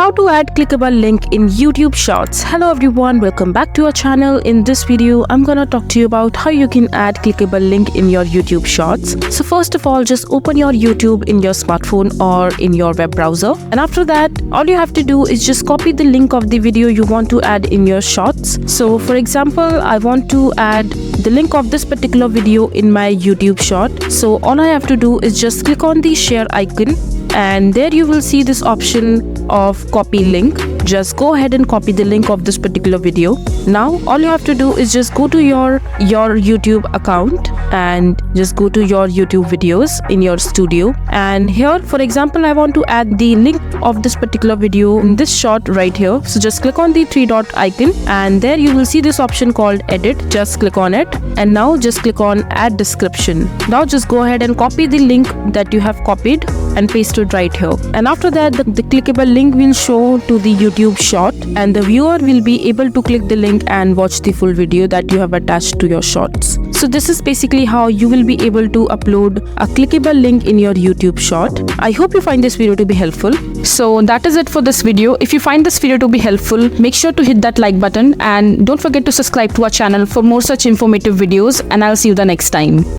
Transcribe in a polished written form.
How to add clickable link in YouTube Shorts. Hello everyone, welcome back to our channel. In this video, I'm gonna talk to you about how you can add clickable link in your YouTube Shorts. So first of all, just open your YouTube in your smartphone or in your web browser. And after that, all you have to do is just copy the link of the video you want to add in your Shorts. So for example, I want to add the link of this particular video in my YouTube Short. So all I have to do is just click on the share icon, and there you will see this option of copy link. Just go ahead and copy the link of this particular video. Now all you have to do is just go to your YouTube account and just go to your YouTube videos in your studio, and here for example I want to add the link of this particular video in this short right here. So just click on the three dot icon, and there you will see this option called edit. Just click on it, and now just click on add description. Now just go ahead and copy the link that you have copied and paste it right here, and after that the clickable link will show to the YouTube short, and the viewer will be able to click the link and watch the full video that you have attached to your shorts. So this is basically how you will be able to upload a clickable link in your YouTube short. I hope you find this video to be helpful. So that is it for this video. If you find this video to be helpful, make sure to hit that like button, and don't forget to subscribe to our channel for more such informative videos, and I'll see you the next time.